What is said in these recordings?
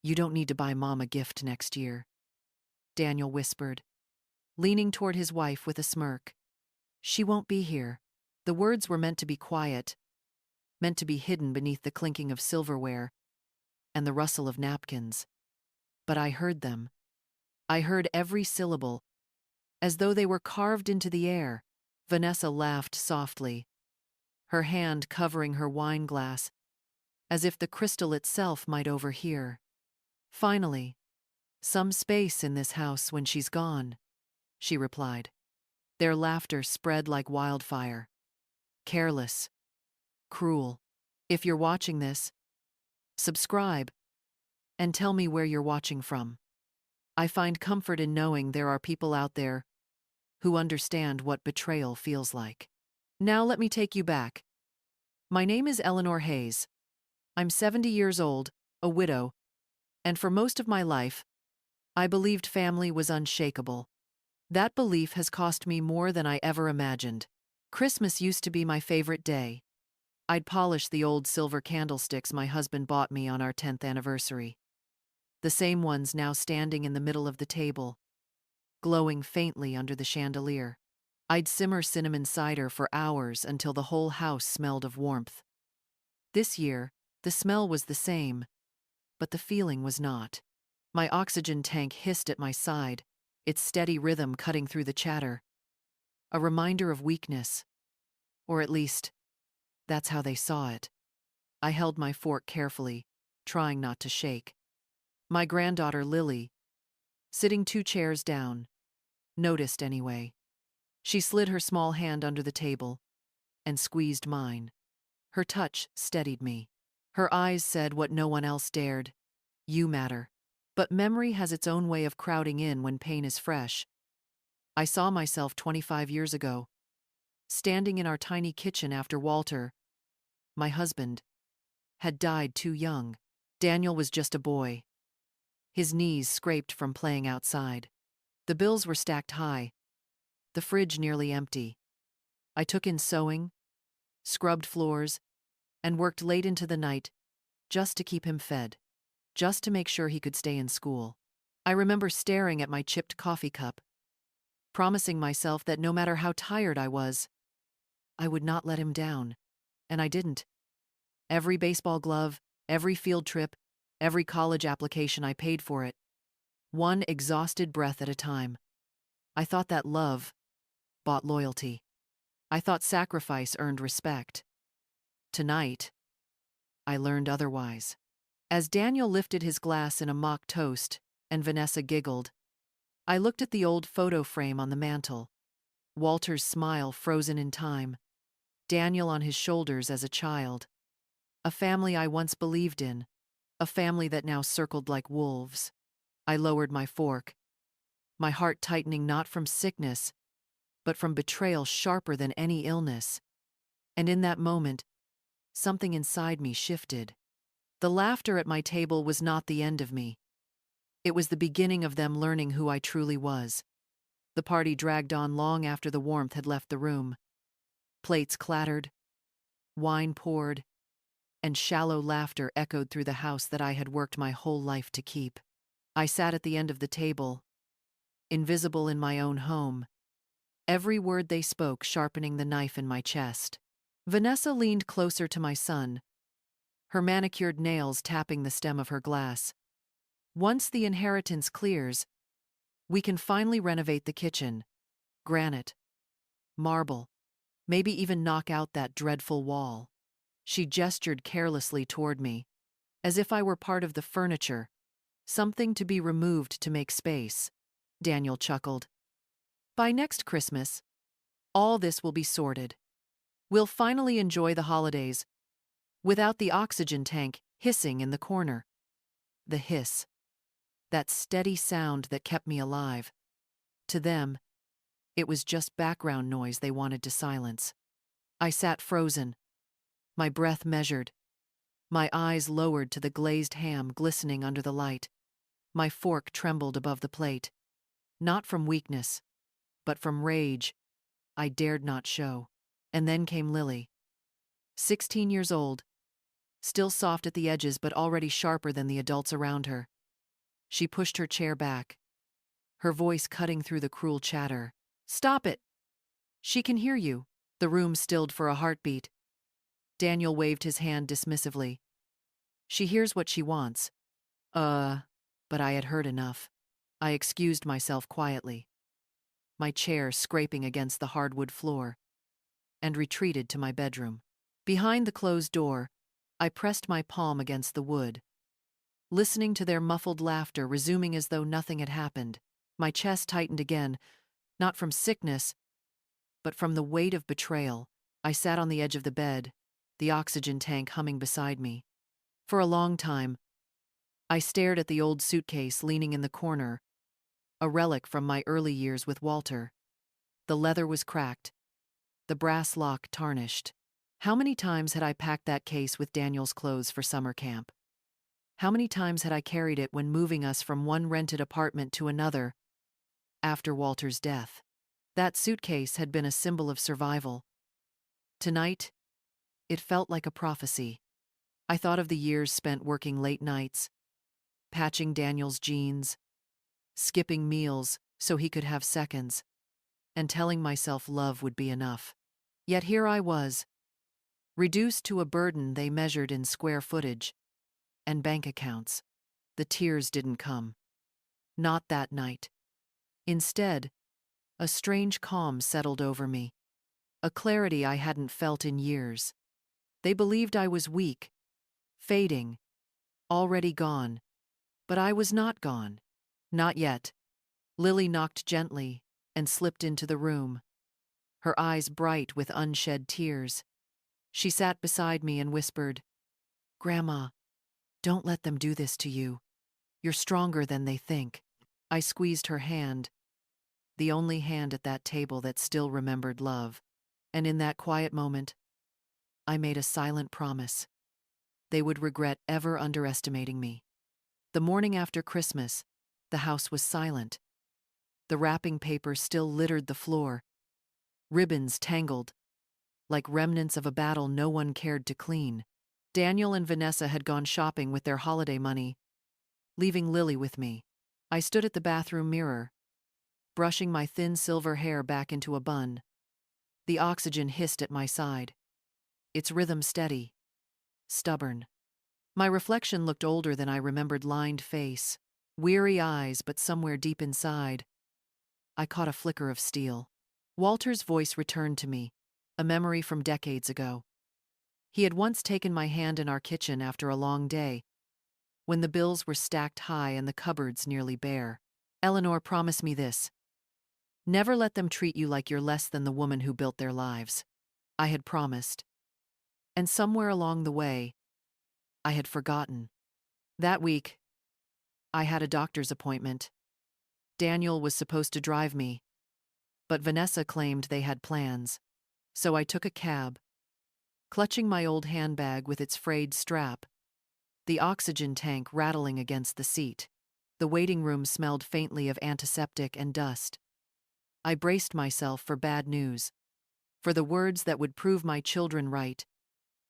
You don't need to buy Mom a gift next year, Daniel whispered, leaning toward his wife with a smirk. She won't be here. The words were meant to be quiet, meant to be hidden beneath the clinking of silverware and the rustle of napkins. But I heard them. I heard every syllable, as though they were carved into the air. Vanessa laughed softly, her hand covering her wine glass, as if the crystal itself might overhear. Finally, some space in this house when she's gone, she replied. Their laughter spread like wildfire. Careless. Cruel. If you're watching this, subscribe and tell me where you're watching from. I find comfort in knowing there are people out there who understand what betrayal feels like. Now let me take you back. My name is Eleanor Hayes. I'm 70 years old, a widow, and for most of my life, I believed family was unshakable. That belief has cost me more than I ever imagined. Christmas used to be my favorite day. I'd polish the old silver candlesticks my husband bought me on our 10th anniversary. The same ones now standing in the middle of the table, glowing faintly under the chandelier. I'd simmer cinnamon cider for hours until the whole house smelled of warmth. This year, the smell was the same, but the feeling was not. My oxygen tank hissed at my side, its steady rhythm cutting through the chatter. A reminder of weakness. Or at least, that's how they saw it. I held my fork carefully, trying not to shake. My granddaughter Lily, sitting 2 chairs down, noticed anyway. She slid her small hand under the table and squeezed mine. Her touch steadied me. Her eyes said what no one else dared. You matter. But memory has its own way of crowding in when pain is fresh. I saw myself 25 years ago, standing in our tiny kitchen after Walter, my husband, had died too young. Daniel was just a boy. His knees scraped from playing outside. The bills were stacked high, the fridge nearly empty. I took in sewing, scrubbed floors, and worked late into the night just to keep him fed, just to make sure he could stay in school. I remember staring at my chipped coffee cup, promising myself that no matter how tired I was, I would not let him down. And I didn't. Every baseball glove, every field trip, every college application, I paid for it. One exhausted breath at a time. I thought that love bought loyalty. I thought sacrifice earned respect. Tonight, I learned otherwise. As Daniel lifted his glass in a mock toast and Vanessa giggled, I looked at the old photo frame on the mantel. Walter's smile frozen in time. Daniel on his shoulders as a child. A family I once believed in. A family that now circled like wolves. I lowered my fork, my heart tightening not from sickness, but from betrayal sharper than any illness. And in that moment, something inside me shifted. The laughter at my table was not the end of me. It was the beginning of them learning who I truly was. The party dragged on long after the warmth had left the room. Plates clattered, wine poured, and shallow laughter echoed through the house that I had worked my whole life to keep. I sat at the end of the table, invisible in my own home, every word they spoke sharpening the knife in my chest. Vanessa leaned closer to my son, her manicured nails tapping the stem of her glass. Once the inheritance clears, we can finally renovate the kitchen. Granite, marble, maybe even knock out that dreadful wall. She gestured carelessly toward me, as if I were part of the furniture, something to be removed to make space. Daniel chuckled. By next Christmas, all this will be sorted. We'll finally enjoy the holidays, without the oxygen tank hissing in the corner. The hiss. That steady sound that kept me alive. To them, it was just background noise they wanted to silence. I sat frozen, my breath measured, my eyes lowered to the glazed ham glistening under the light. My fork trembled above the plate. Not from weakness, but from rage I dared not show. And then came Lily. 16 years old, still soft at the edges but already sharper than the adults around her. She pushed her chair back, her voice cutting through the cruel chatter. Stop it! She can hear you. The room stilled for a heartbeat. Daniel waved his hand dismissively. She hears what she wants. But I had heard enough. I excused myself quietly, my chair scraping against the hardwood floor, and retreated to my bedroom. Behind the closed door, I pressed my palm against the wood, listening to their muffled laughter resuming as though nothing had happened. My chest tightened again, not from sickness, but from the weight of betrayal. I sat on the edge of the bed, the oxygen tank humming beside me. For a long time, I stared at the old suitcase leaning in the corner, a relic from my early years with Walter. The leather was cracked, the brass lock tarnished. How many times had I packed that case with Daniel's clothes for summer camp? How many times had I carried it when moving us from one rented apartment to another after Walter's death? That suitcase had been a symbol of survival. Tonight, it felt like a prophecy. I thought of the years spent working late nights, patching Daniel's jeans, skipping meals so he could have seconds, and telling myself love would be enough. Yet here I was, reduced to a burden they measured in square footage and bank accounts. The tears didn't come. Not that night. Instead, a strange calm settled over me, a clarity I hadn't felt in years. They believed I was weak, fading, already gone, but I was not gone. Not yet. Lily knocked gently and slipped into the room, her eyes bright with unshed tears. She sat beside me and whispered, "Grandma, don't let them do this to you. You're stronger than they think." I squeezed her hand, the only hand at that table that still remembered love, and in that quiet moment, I made a silent promise. They would regret ever underestimating me. The morning after Christmas, the house was silent. The wrapping paper still littered the floor, ribbons tangled, like remnants of a battle no one cared to clean. Daniel and Vanessa had gone shopping with their holiday money, leaving Lily with me. I stood at the bathroom mirror, brushing my thin silver hair back into a bun. The oxygen hissed at my side, its rhythm steady, stubborn. My reflection looked older than I remembered, lined face, weary eyes, but somewhere deep inside, I caught a flicker of steel. Walter's voice returned to me, a memory from decades ago. He had once taken my hand in our kitchen after a long day, when the bills were stacked high and the cupboards nearly bare. "Eleanor, promise me this. Never let them treat you like you're less than the woman who built their lives." I had promised. And somewhere along the way, I had forgotten. That week, I had a doctor's appointment. Daniel was supposed to drive me, but Vanessa claimed they had plans. So I took a cab, clutching my old handbag with its frayed strap, the oxygen tank rattling against the seat. The waiting room smelled faintly of antiseptic and dust. I braced myself for bad news, for the words that would prove my children right,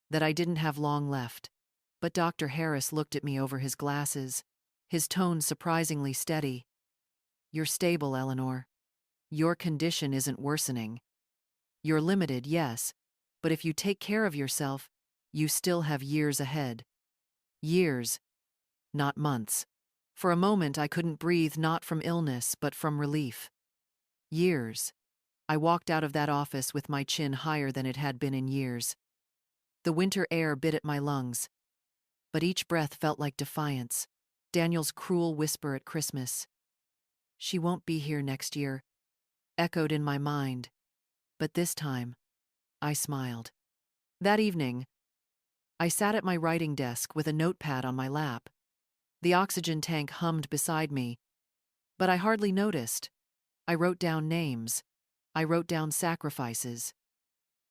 that I didn't have long left. But Dr. Harris looked at me over his glasses, his tone surprisingly steady. "You're stable, Eleanor. Your condition isn't worsening. You're limited, yes, but if you take care of yourself, you still have years ahead. Years, not months." For a moment I couldn't breathe, not from illness, but from relief. Years. I walked out of that office with my chin higher than it had been in years. The winter air bit at my lungs, but each breath felt like defiance. Daniel's cruel whisper at Christmas, "She won't be here next year," echoed in my mind, but this time, I smiled. That evening, I sat at my writing desk with a notepad on my lap. The oxygen tank hummed beside me, but I hardly noticed. I wrote down names. I wrote down sacrifices.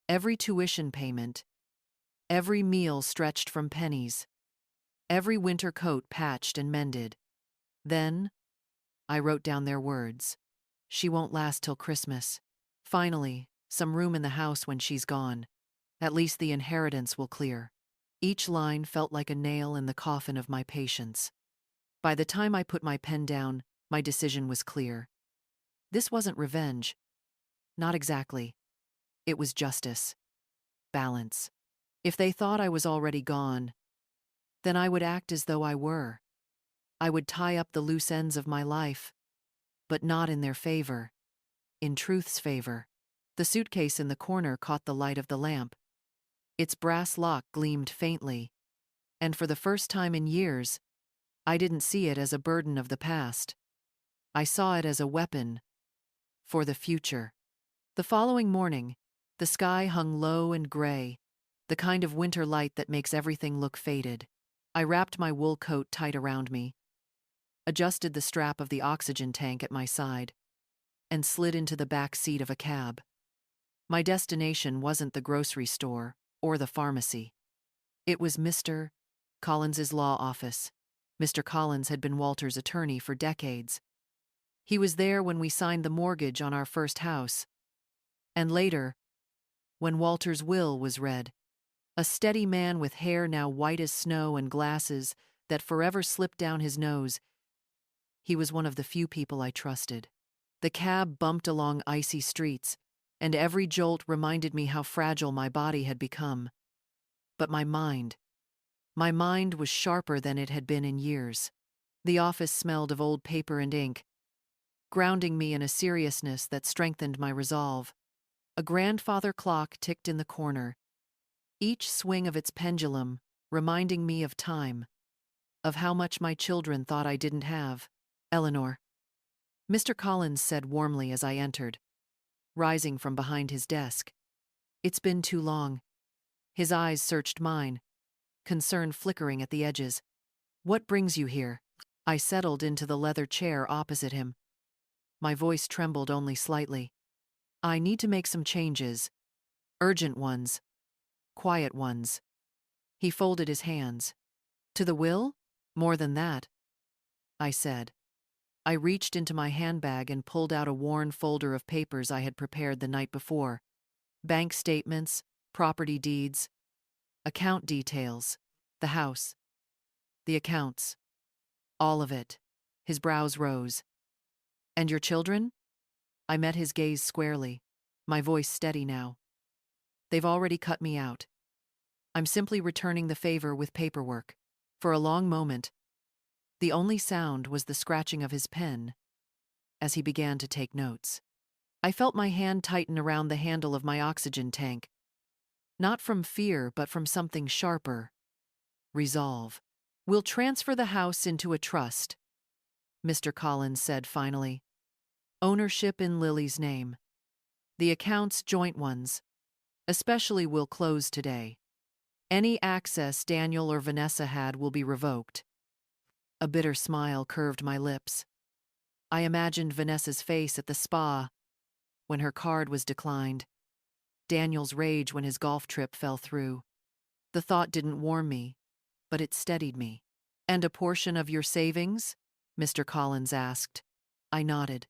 Every tuition payment, every meal stretched from pennies, every winter coat patched and mended. Then, I wrote down their words. "She won't last till Christmas. Finally, some room in the house when she's gone. At least the inheritance will clear." Each line felt like a nail in the coffin of my patience. By the time I put my pen down, my decision was clear. This wasn't revenge. Not exactly. It was justice. Balance. If they thought I was already gone, then I would act as though I were. I would tie up the loose ends of my life, but not in their favor. In truth's favor. The suitcase in the corner caught the light of the lamp. Its brass lock gleamed faintly, and for the first time in years, I didn't see it as a burden of the past. I saw it as a weapon for the future. The following morning, the sky hung low and gray, the kind of winter light that makes everything look faded. I wrapped my wool coat tight around me, adjusted the strap of the oxygen tank at my side, and slid into the back seat of a cab. My destination wasn't the grocery store or the pharmacy. It was Mr. Collins's law office. Mr. Collins had been Walter's attorney for decades. He was there when we signed the mortgage on our first house, and later, when Walter's will was read. A steady man with hair now white as snow and glasses that forever slipped down his nose. He was one of the few people I trusted. The cab bumped along icy streets, and every jolt reminded me how fragile my body had become. But my mind was sharper than it had been in years. The office smelled of old paper and ink, grounding me in a seriousness that strengthened my resolve. A grandfather clock ticked in the corner, each swing of its pendulum reminding me of time, of how much my children thought I didn't have. Eleanor, Mr. Collins said warmly as I entered, rising from behind his desk. It's been too long. His eyes searched mine, concern flickering at the edges. What brings you here? I settled into the leather chair opposite him. My voice trembled only slightly. I need to make some changes. Urgent ones. Quiet ones. He folded his hands. To the will? More than that, I said. I reached into my handbag and pulled out a worn folder of papers I had prepared the night before. Bank statements, property deeds, account details, the house, the accounts. All of it. His brows rose. And your children? I met his gaze squarely, my voice steady now. They've already cut me out. I'm simply returning the favor with paperwork. For a long moment, the only sound was the scratching of his pen as he began to take notes. I felt my hand tighten around the handle of my oxygen tank, not from fear but from something sharper. Resolve. We'll transfer the house into a trust, Mr. Collins said finally. Ownership in Lily's name. The accounts joint ones. Especially will close today. Any access Daniel or Vanessa had will be revoked. A bitter smile curved my lips. I imagined Vanessa's face at the spa when her card was declined. Daniel's rage when his golf trip fell through. The thought didn't warm me, but it steadied me. And a portion of your savings? Mr. Collins asked. I nodded.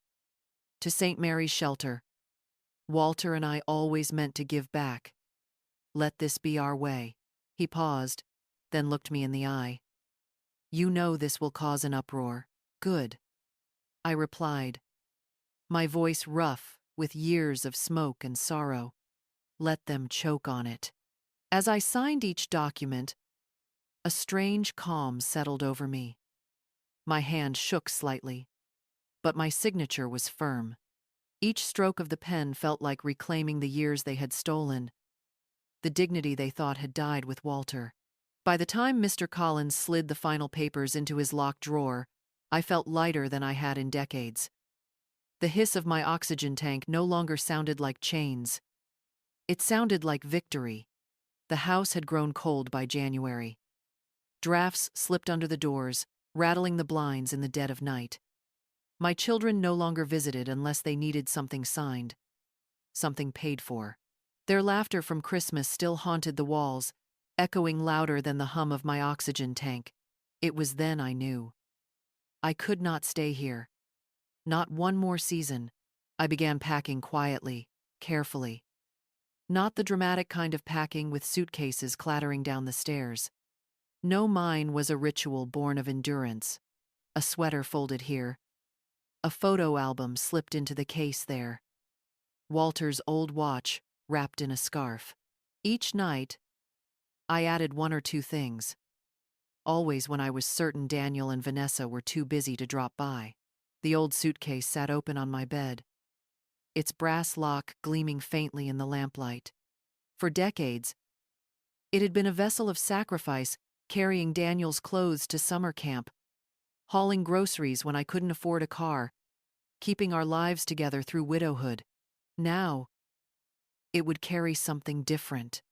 To St. Mary's Shelter. Walter and I always meant to give back. Let this be our way. He paused, then looked me in the eye. You know this will cause an uproar. Good. I replied, my voice rough with years of smoke and sorrow. Let them choke on it. As I signed each document, a strange calm settled over me. My hand shook slightly, but my signature was firm. Each stroke of the pen felt like reclaiming the years they had stolen, the dignity they thought had died with Walter. By the time Mr. Collins slid the final papers into his locked drawer, I felt lighter than I had in decades. The hiss of my oxygen tank no longer sounded like chains. It sounded like victory. The house had grown cold by January. Drafts slipped under the doors, rattling the blinds in the dead of night. My children no longer visited unless they needed something signed, something paid for. Their laughter from Christmas still haunted the walls, echoing louder than the hum of my oxygen tank. It was then I knew. I could not stay here. Not one more season. I began packing quietly, carefully. Not the dramatic kind of packing with suitcases clattering down the stairs. No, mine was a ritual born of endurance. a sweater folded here, a photo album slipped into the case there, Walter's old watch wrapped in a scarf. Each night, I added one or two things, always when I was certain Daniel and Vanessa were too busy to drop by. The old suitcase sat open on my bed, its brass lock gleaming faintly in the lamplight. For decades, it had been a vessel of sacrifice, carrying Daniel's clothes to summer camp, hauling groceries when I couldn't afford a car, keeping our lives together through widowhood. Now, it would carry something different.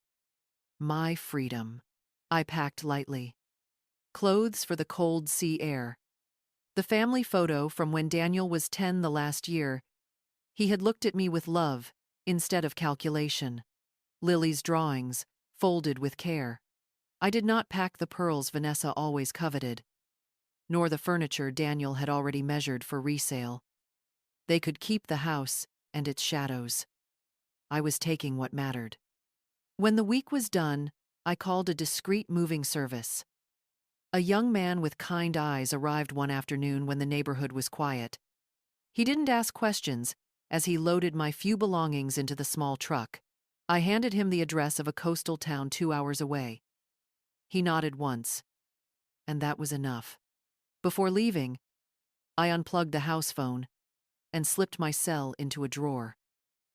My freedom. I packed lightly. Clothes for the cold sea air. The family photo from when Daniel was 10 the last year. He had looked at me with love, instead of calculation. Lily's drawings, folded with care. I did not pack the pearls Vanessa always coveted, nor the furniture Daniel had already measured for resale. They could keep the house and its shadows. I was taking what mattered. When the week was done, I called a discreet moving service. A young man with kind eyes arrived one afternoon when the neighborhood was quiet. He didn't ask questions as he loaded my few belongings into the small truck. I handed him the address of a coastal town 2 hours away. He nodded once, and that was enough. Before leaving, I unplugged the house phone and slipped my cell into a drawer.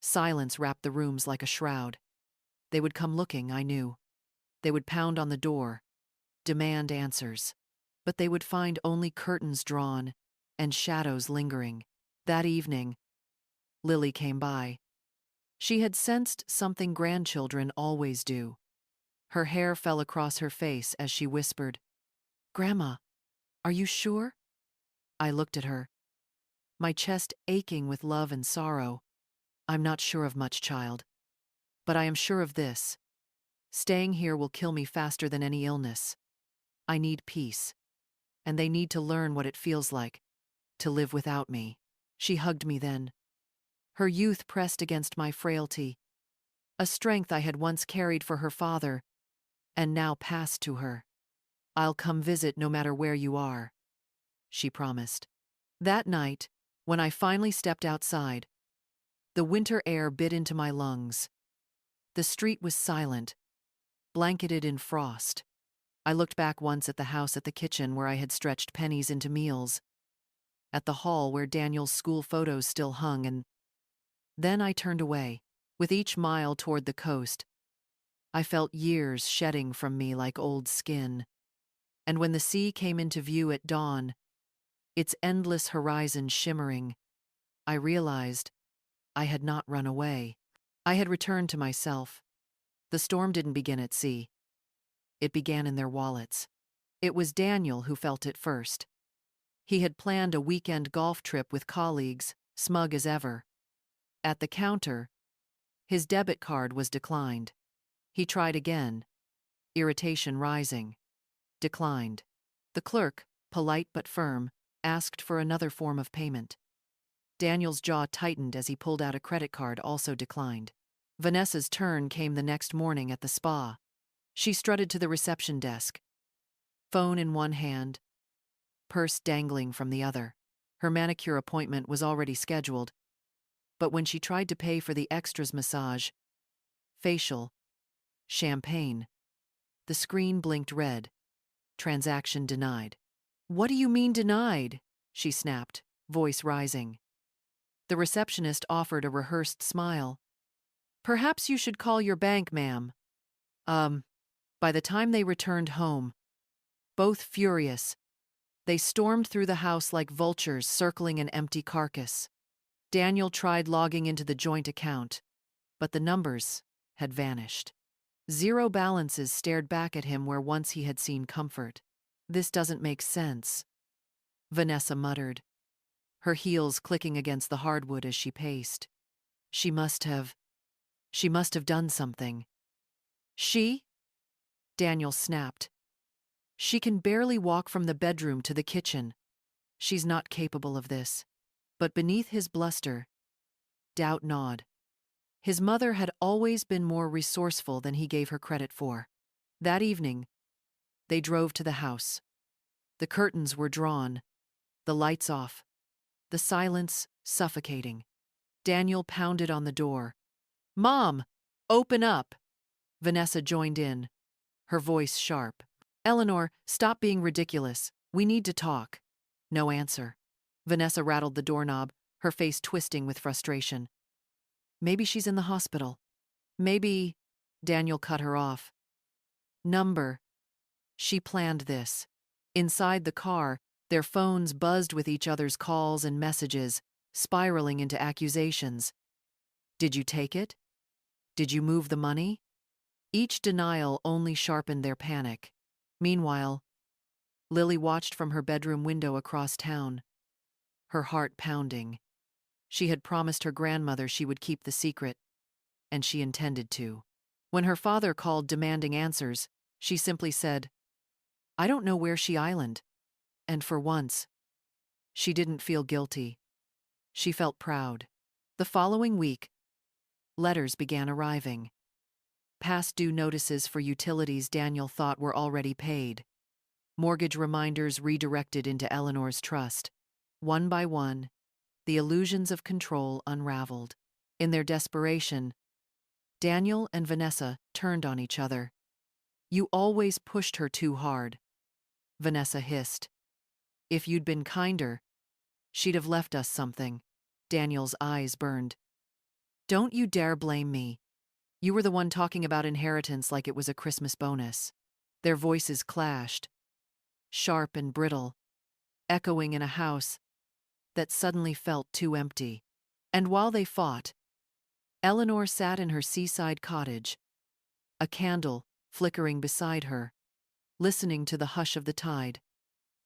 Silence wrapped the rooms like a shroud. They would come looking, I knew. They would pound on the door, demand answers. But they would find only curtains drawn and shadows lingering. That evening, Lily came by. She had sensed something grandchildren always do. Her hair fell across her face as she whispered, "Grandma, are you sure?" I looked at her, my chest aching with love and sorrow. "I'm not sure of much, child. But I am sure of this. Staying here will kill me faster than any illness. I need peace, and they need to learn what it feels like to live without me." She hugged me then. Her youth pressed against my frailty, a strength I had once carried for her father and now passed to her. "I'll come visit no matter where you are," she promised. That night, when I finally stepped outside, the winter air bit into my lungs. The street was silent, blanketed in frost. I looked back once at the house at the kitchen where I had stretched pennies into meals, at the hall where Daniel's school photos still hung, and then I turned away. With each mile toward the coast, I felt years shedding from me like old skin. And when the sea came into view at dawn, its endless horizon shimmering, I realized I had not run away. I had returned to myself. The storm didn't begin at sea. It began in their wallets. It was Daniel who felt it first. He had planned a weekend golf trip with colleagues, smug as ever. At the counter, his debit card was declined. He tried again, irritation rising. Declined. The clerk, polite but firm, asked for another form of payment. Daniel's jaw tightened as he pulled out a credit card, also declined. Vanessa's turn came the next morning at the spa. She strutted to the reception desk, phone in one hand, purse dangling from the other. Her manicure appointment was already scheduled, but when she tried to pay for the extras massage, facial, champagne, the screen blinked red. Transaction denied. "What do you mean denied?" she snapped, voice rising. The receptionist offered a rehearsed smile. "Perhaps you should call your bank, ma'am." By the time they returned home, both furious, they stormed through the house like vultures circling an empty carcass. Daniel tried logging into the joint account, but the numbers had vanished. Zero balances stared back at him where once he had seen comfort. "This doesn't make sense," Vanessa muttered, her heels clicking against the hardwood as she paced. She must have done something." "She?" Daniel snapped. "She can barely walk from the bedroom to the kitchen. She's not capable of this." But beneath his bluster, doubt gnawed. His mother had always been more resourceful than he gave her credit for. That evening, they drove to the house. The curtains were drawn, The lights off. The silence suffocating. Daniel pounded on the door. "Mom! Open up!" Vanessa joined in, her voice sharp. "Eleanor, stop being ridiculous. We need to talk." No answer. Vanessa rattled the doorknob, her face twisting with frustration. "Maybe she's in the hospital. Maybe—" Daniel cut her off. "Number." She planned this. Inside the car, their phones buzzed with each other's calls and messages, spiraling into accusations. "Did you take it? Did you move the money?" Each denial only sharpened their panic. Meanwhile, Lily watched from her bedroom window across town, her heart pounding. She had promised her grandmother she would keep the secret, and she intended to. When her father called demanding answers, she simply said, "I don't know where she island." And for once, she didn't feel guilty. She felt proud. The following week, letters began arriving. Past due notices for utilities Daniel thought were already paid. Mortgage reminders redirected into Eleanor's trust. One by one, the illusions of control unraveled. In their desperation, Daniel and Vanessa turned on each other. "You always pushed her too hard," Vanessa hissed. "If you'd been kinder, she'd have left us something." Daniel's eyes burned. "Don't you dare blame me. You were the one talking about inheritance like it was a Christmas bonus." Their voices clashed, sharp and brittle, echoing in a house that suddenly felt too empty. And while they fought, Eleanor sat in her seaside cottage, a candle flickering beside her, listening to the hush of the tide.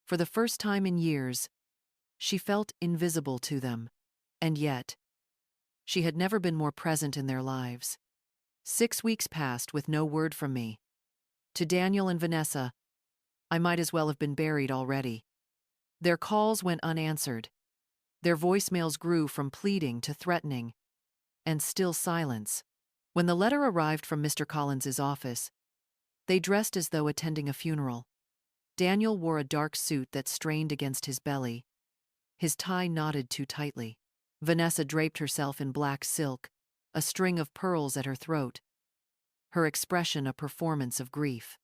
For the first time in years, she felt invisible to them, and yet, she had never been more present in their lives. 6 weeks passed with no word from me. To Daniel and Vanessa, I might as well have been buried already. Their calls went unanswered. Their voicemails grew from pleading to threatening, and still silence. When the letter arrived from Mr. Collins's office, they dressed as though attending a funeral. Daniel wore a dark suit that strained against his belly. His tie knotted too tightly. Vanessa draped herself in black silk, a string of pearls at her throat, her expression a performance of grief.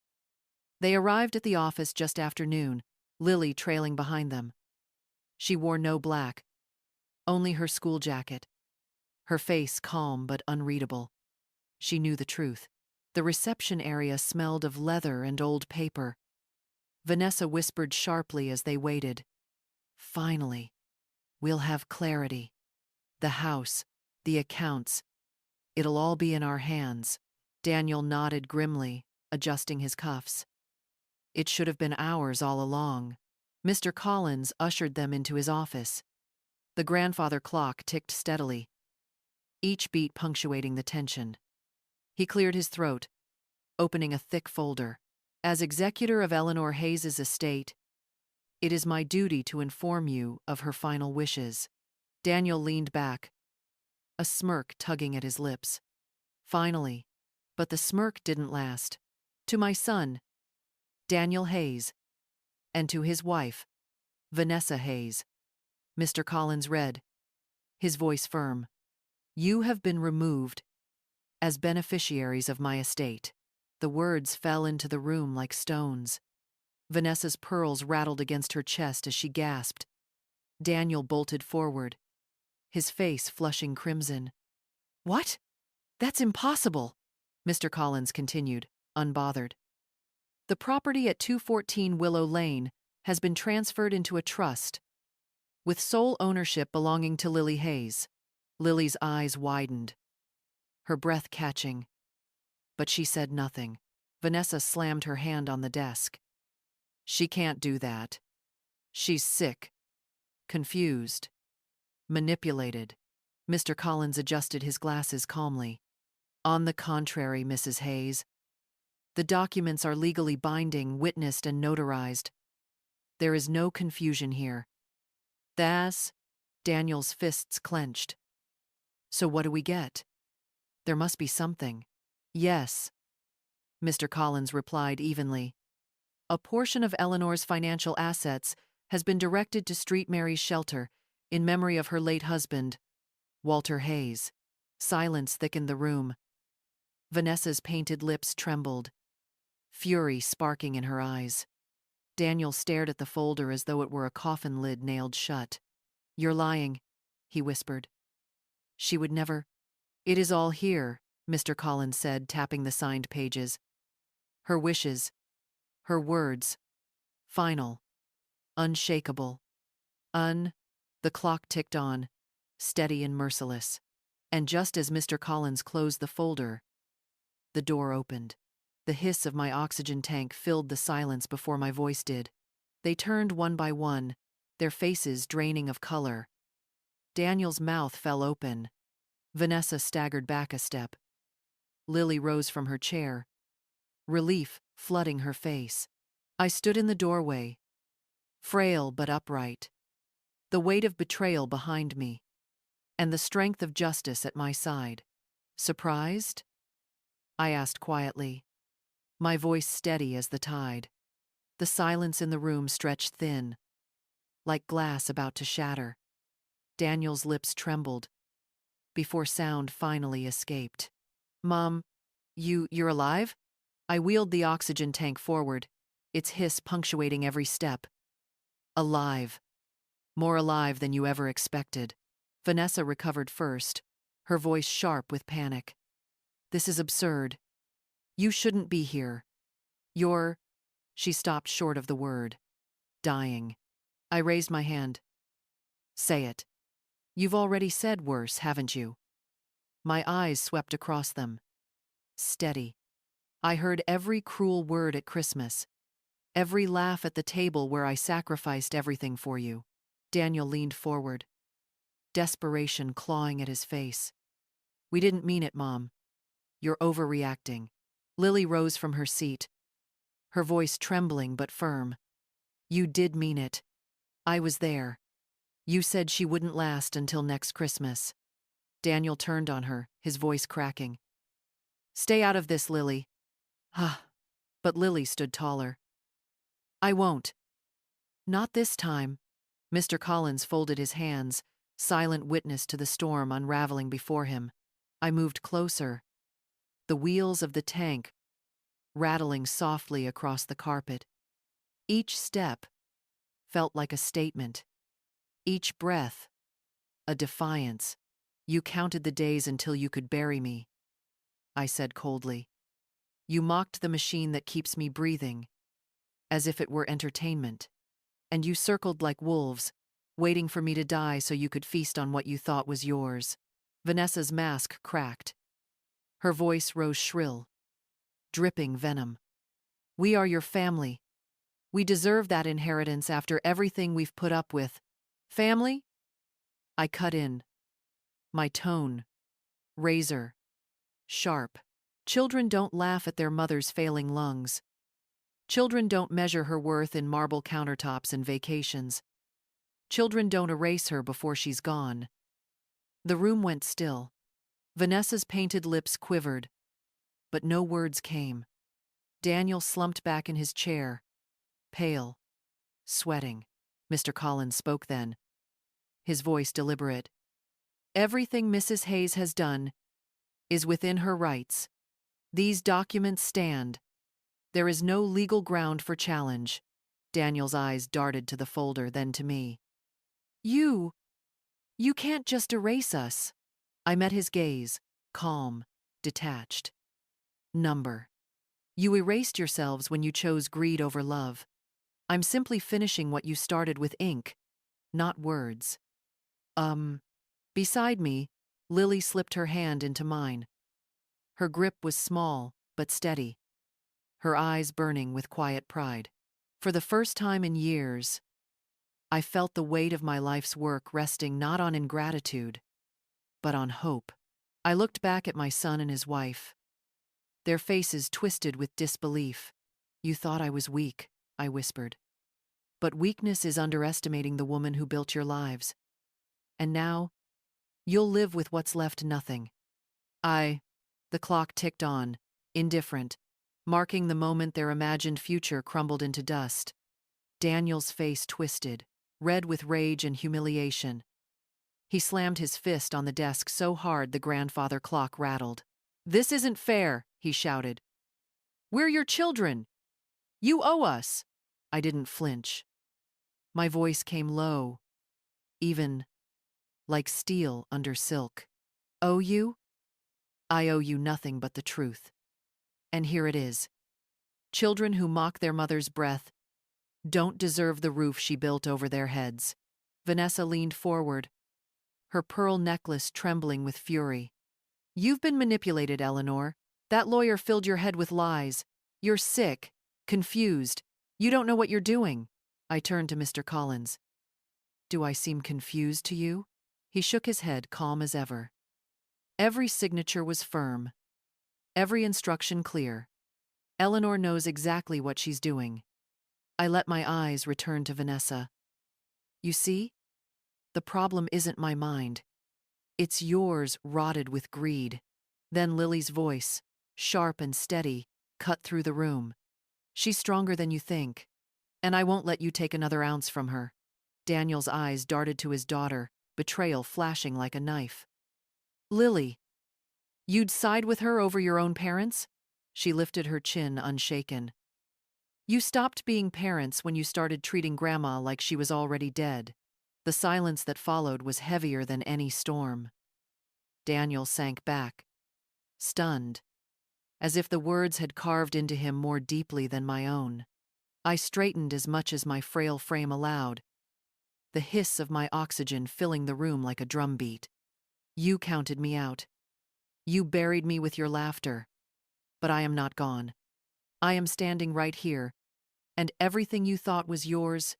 They arrived at the office just after noon, Lily trailing behind them. She wore no black, only her school jacket, her face calm but unreadable. She knew the truth. The reception area smelled of leather and old paper. Vanessa whispered sharply as they waited. "Finally, we'll have clarity. The house, the accounts, it'll all be in our hands." Daniel nodded grimly, adjusting his cuffs. "It should have been ours all along." Mr. Collins ushered them into his office. The grandfather clock ticked steadily, each beat punctuating the tension. He cleared his throat, opening a thick folder. "As executor of Eleanor Hayes's estate, it is my duty to inform you of her final wishes." Daniel leaned back, a smirk tugging at his lips. "Finally." But the smirk didn't last. "To my son, Daniel Hayes, and to his wife, Vanessa Hayes." Mr. Collins read, his voice firm. "You have been removed as beneficiaries of my estate." The words fell into the room like stones. Vanessa's pearls rattled against her chest as she gasped. Daniel bolted forward, his face flushing crimson. "What? That's impossible," Mr. Collins continued, unbothered. "The property at 214 Willow Lane has been transferred into a trust, with sole ownership belonging to Lily Hayes." Lily's eyes widened, her breath catching, but she said nothing. Vanessa slammed her hand on the desk. "She can't do that. She's sick, confused, manipulated." Mr. Collins adjusted his glasses calmly. "On the contrary, Mrs. Hayes. The documents are legally binding, witnessed and notarized. There is no confusion here." "That's—" Daniel's fists clenched. "So what do we get? There must be something." "Yes," Mr. Collins replied evenly. "A portion of Eleanor's financial assets has been directed to Street Mary's shelter in memory of her late husband, Walter Hayes. Silence thickened the room. Vanessa's painted lips trembled, fury sparking in her eyes. Daniel stared at the folder as though it were a coffin lid nailed shut. "You're lying," he whispered. "She would never—" "It is all here," Mr. Collins said, tapping the signed pages. "Her wishes, her words, final, unshakable. The clock ticked on, steady and merciless. And just as Mr. Collins closed the folder, the door opened. The hiss of my oxygen tank filled the silence before my voice did. They turned one by one, their faces draining of color. Daniel's mouth fell open. Vanessa staggered back a step. Lily rose from her chair, relief flooding her face. I stood in the doorway, frail but upright, the weight of betrayal behind me, and the strength of justice at my side. "Surprised?" I asked quietly, my voice steady as the tide. The silence in the room stretched thin, like glass about to shatter. Daniel's lips trembled, before sound finally escaped. "Mom, you're alive?" I wheeled the oxygen tank forward, its hiss punctuating every step. "Alive. More alive than you ever expected." Vanessa recovered first, her voice sharp with panic. "This is absurd. You shouldn't be here. You're—" She stopped short of the word. "Dying." I raised my hand. "Say it. You've already said worse, haven't you?" My eyes swept across them. Steady. I heard every cruel word at Christmas, every laugh at the table where I sacrificed everything for you. Daniel leaned forward, desperation clawing at his face. "We didn't mean it, Mom. You're overreacting." Lily rose from her seat, her voice trembling but firm. "You did mean it. I was there. You said she wouldn't last until next Christmas." Daniel turned on her, his voice cracking. "Stay out of this, Lily." But Lily stood taller. "I won't. Not this time." Mr. Collins folded his hands, silent witness to the storm unraveling before him. I moved closer, the wheels of the tank rattling softly across the carpet. Each step felt like a statement, each breath a defiance. "You counted the days until you could bury me," I said coldly. "You mocked the machine that keeps me breathing, as if it were entertainment. And you circled like wolves, waiting for me to die so you could feast on what you thought was yours." Vanessa's mask cracked. Her voice rose shrill, dripping venom. "We are your family. We deserve that inheritance after everything we've put up with." "Family?" I cut in, my tone razor sharp. "Children don't laugh at their mother's failing lungs. Children don't measure her worth in marble countertops and vacations. Children don't erase her before she's gone." The room went still. Vanessa's painted lips quivered, but no words came. Daniel slumped back in his chair, pale, sweating. Mr. Collins spoke then, his voice deliberate. "Everything Mrs. Hayes has done is within her rights. These documents stand. There is no legal ground for challenge." Daniel's eyes darted to the folder, then to me. You can't just erase us." I met his gaze, calm, detached. "Number. You erased yourselves when you chose greed over love. I'm simply finishing what you started with ink, not words." Beside me, Lily slipped her hand into mine. Her grip was small, but steady, her eyes burning with quiet pride. For the first time in years, I felt the weight of my life's work resting not on ingratitude, but on hope. I looked back at my son and his wife, their faces twisted with disbelief. "You thought I was weak," I whispered. "But weakness is underestimating the woman who built your lives. And now, you'll live with what's left nothing." The clock ticked on, indifferent, marking the moment their imagined future crumbled into dust. Daniel's face twisted, red with rage and humiliation. He slammed his fist on the desk so hard the grandfather clock rattled. "This isn't fair," he shouted. "We're your children. You owe us." I didn't flinch. My voice came low, even, like steel under silk. "Owe you? I owe you nothing but the truth. And here it is. Children who mock their mother's breath don't deserve the roof she built over their heads." Vanessa leaned forward, her pearl necklace trembling with fury. "You've been manipulated, Eleanor. That lawyer filled your head with lies. You're sick, confused. You don't know what you're doing." I turned to Mr. Collins. "Do I seem confused to you?" He shook his head, calm as ever. Every signature was firm, every instruction clear. Eleanor knows exactly what she's doing. I let my eyes return to Vanessa. "You see? The problem isn't my mind. It's yours, rotted with greed." Then Lily's voice, sharp and steady, cut through the room. "She's stronger than you think, and I won't let you take another ounce from her." Daniel's eyes darted to his daughter, betrayal flashing like a knife. "Lily, you'd side with her over your own parents?" She lifted her chin, unshaken. "You stopped being parents when you started treating Grandma like she was already dead." The silence that followed was heavier than any storm. Daniel sank back, stunned, as if the words had carved into him more deeply than my own. I straightened as much as my frail frame allowed, the hiss of my oxygen filling the room like a drumbeat. "You counted me out. You buried me with your laughter. But I am not gone. I am standing right here, and everything you thought was yours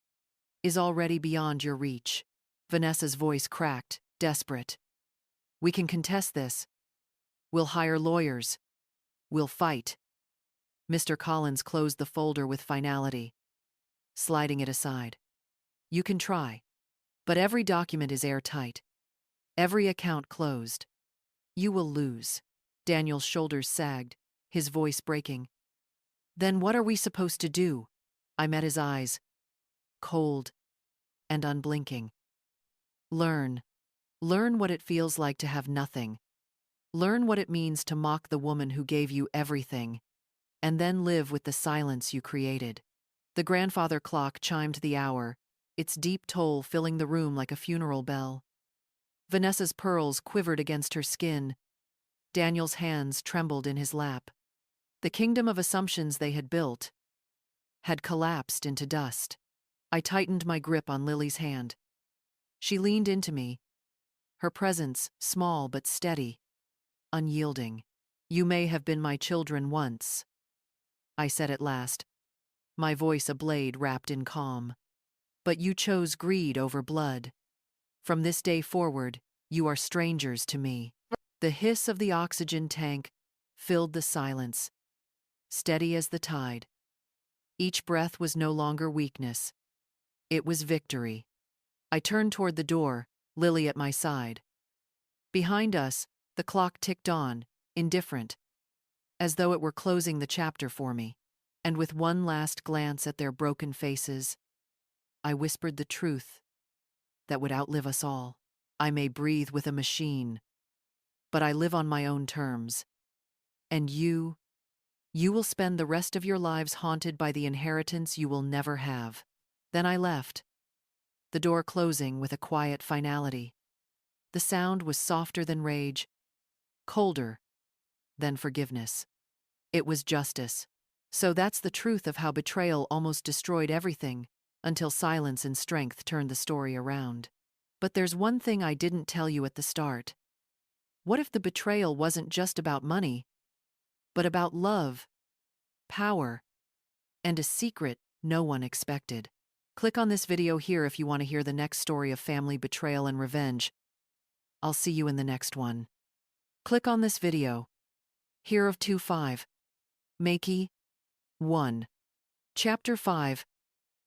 is already beyond your reach." Vanessa's voice cracked, desperate. "We can contest this. We'll hire lawyers. We'll fight." Mr. Collins closed the folder with finality, sliding it aside. "You can try, but every document is airtight. Every account closed. You will lose." Daniel's shoulders sagged, his voice breaking. "Then what are we supposed to do?" I met his eyes, cold and unblinking. "Learn. Learn what it feels like to have nothing. Learn what it means to mock the woman who gave you everything, and then live with the silence you created." The grandfather clock chimed the hour, its deep toll filling the room like a funeral bell. Vanessa's pearls quivered against her skin. Daniel's hands trembled in his lap. The kingdom of assumptions they had built had collapsed into dust. I tightened my grip on Lily's hand. She leaned into me, her presence small but steady, unyielding. "You may have been my children once," I said at last, my voice a blade wrapped in calm. "But you chose greed over blood. From this day forward, you are strangers to me." The hiss of the oxygen tank filled the silence, steady as the tide. Each breath was no longer weakness. It was victory. I turned toward the door, Lily at my side. Behind us, the clock ticked on, indifferent, as though it were closing the chapter for me. And with one last glance at their broken faces, I whispered the truth that would outlive us all. "I may breathe with a machine, but I live on my own terms. And you will spend the rest of your lives haunted by the inheritance you will never have." Then I left, the door closing with a quiet finality. The sound was softer than rage, colder than forgiveness. It was justice. So that's the truth of how betrayal almost destroyed everything, until silence and strength turned the story around. But there's one thing I didn't tell you at the start. What if the betrayal wasn't just about money, but about love, power, and a secret no one expected? Click on this video here if you want to hear the next story of family betrayal and revenge. I'll see you in the next one. Click on this video. Here of 2-5. Makey 1. Chapter 5.